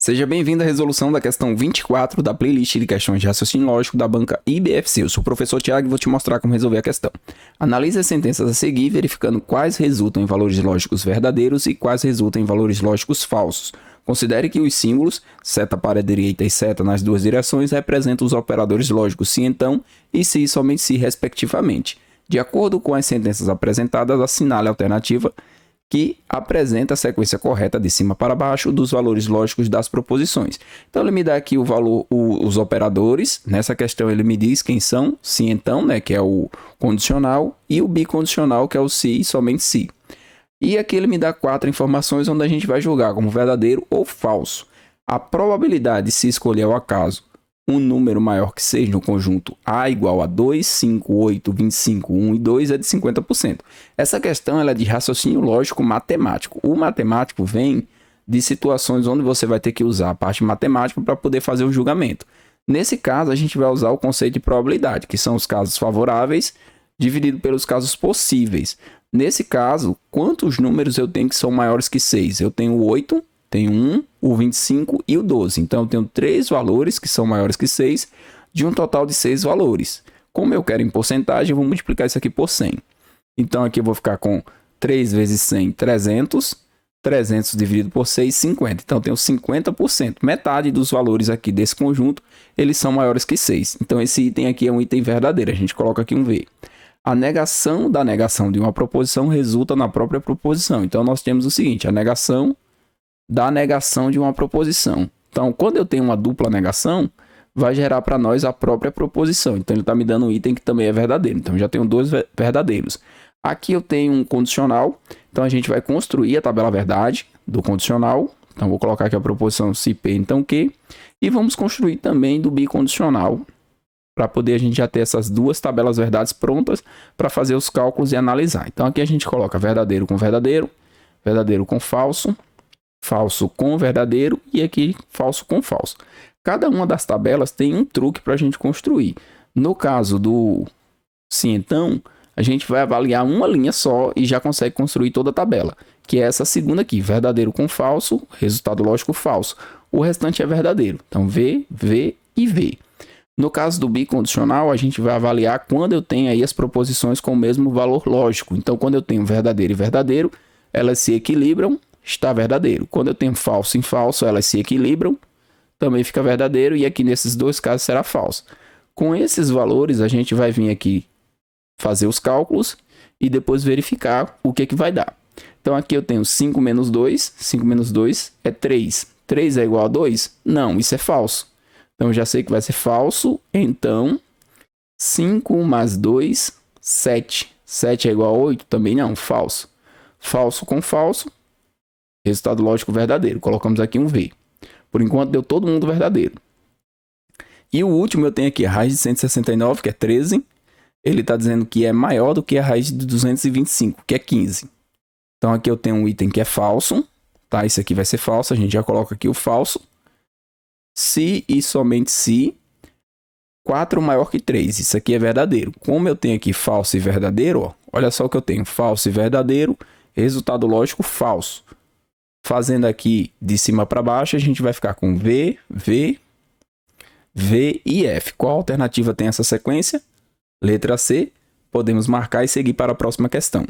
Seja bem-vindo à resolução da questão 24 da playlist de questões de raciocínio lógico da banca IBFC. Eu sou o professor Tiago e vou te mostrar como resolver a questão. Analise as sentenças a seguir, verificando quais resultam em valores lógicos verdadeiros e quais resultam em valores lógicos falsos. Considere que os símbolos, seta para a direita e seta nas duas direções, representam os operadores lógicos se então e se somente se, respectivamente. De acordo com as sentenças apresentadas, assinale a alternativa que apresenta a sequência correta de cima para baixo dos valores lógicos das proposições. Então ele me dá aqui o valor, os operadores. Nessa questão ele me diz quem são, se então, né, que é o condicional, e o bicondicional, que é o se e somente se. E aqui ele me dá 4 informações onde a gente vai julgar como verdadeiro ou falso. A probabilidade de se escolher ao acaso um número maior que 6 no conjunto A igual a 2, 5, 8, 25, 1 e 2 é de 50%. Essa questão ela é de raciocínio lógico matemático. O matemático vem de situações onde você vai ter que usar a parte matemática para poder fazer o julgamento. Nesse caso, a gente vai usar o conceito de probabilidade, que são os casos favoráveis dividido pelos casos possíveis. Nesse caso, quantos números eu tenho que são maiores que 6? Eu tenho 8, tenho 1, o 25 e o 12. Então, eu tenho 3 valores que são maiores que 6, de um total de 6 valores. Como eu quero em porcentagem, eu vou multiplicar isso aqui por 100. Então, aqui eu vou ficar com 3 vezes 100, 300. 300 dividido por 6, 50. Então, eu tenho 50%. Metade dos valores aqui desse conjunto, eles são maiores que 6. Então, esse item aqui é um item verdadeiro. A gente coloca aqui um V. A negação da negação de uma proposição resulta na própria proposição. Então, nós temos o seguinte, a negação da negação de uma proposição. Então, quando eu tenho uma dupla negação, vai gerar para nós a própria proposição. Então, ele está me dando um item que também é verdadeiro. Então, já tenho 2 verdadeiros. Aqui eu tenho um condicional. Então, a gente vai construir a tabela verdade do condicional. Então, vou colocar aqui a proposição se P, então Q. E vamos construir também do bicondicional, para poder a gente já ter essas duas tabelas verdades prontas para fazer os cálculos e analisar. Então, aqui a gente coloca verdadeiro com falso, falso com verdadeiro e aqui falso com falso. Cada uma das tabelas tem um truque para a gente construir. No caso do se então, a gente vai avaliar uma linha só e já consegue construir toda a tabela, que é essa segunda aqui, verdadeiro com falso, resultado lógico falso. O restante é verdadeiro. Então, V, V e V. No caso do bicondicional, a gente vai avaliar quando eu tenho aí as proposições com o mesmo valor lógico. Então, quando eu tenho verdadeiro e verdadeiro, elas se equilibram, está verdadeiro. Quando eu tenho falso e falso, elas se equilibram, também fica verdadeiro, e aqui nesses dois casos será falso. Com esses valores, a gente vai vir aqui fazer os cálculos e depois verificar o que vai dar. Então, aqui eu tenho 5 menos 2, 5 menos 2 é 3. 3 é igual a 2? Não, isso é falso. Então, eu já sei que vai ser falso, então 5 mais 2, 7. 7 é igual a 8? Também não, falso. Falso com falso, resultado lógico verdadeiro. Colocamos aqui um V. Por enquanto, deu todo mundo verdadeiro. E o último eu tenho aqui a raiz de 169, que é 13. Ele está dizendo que é maior do que a raiz de 225, que é 15. Então, aqui eu tenho um item que é falso. Tá? Isso aqui vai ser falso. A gente já coloca aqui o falso. Se e somente se 4 maior que 3. Isso aqui é verdadeiro. Como eu tenho aqui falso e verdadeiro, ó, olha só o que eu tenho. Falso e verdadeiro. Resultado lógico falso. Fazendo aqui de cima para baixo, a gente vai ficar com V, V, V e F. Qual alternativa tem essa sequência? Letra C. Podemos marcar e seguir para a próxima questão.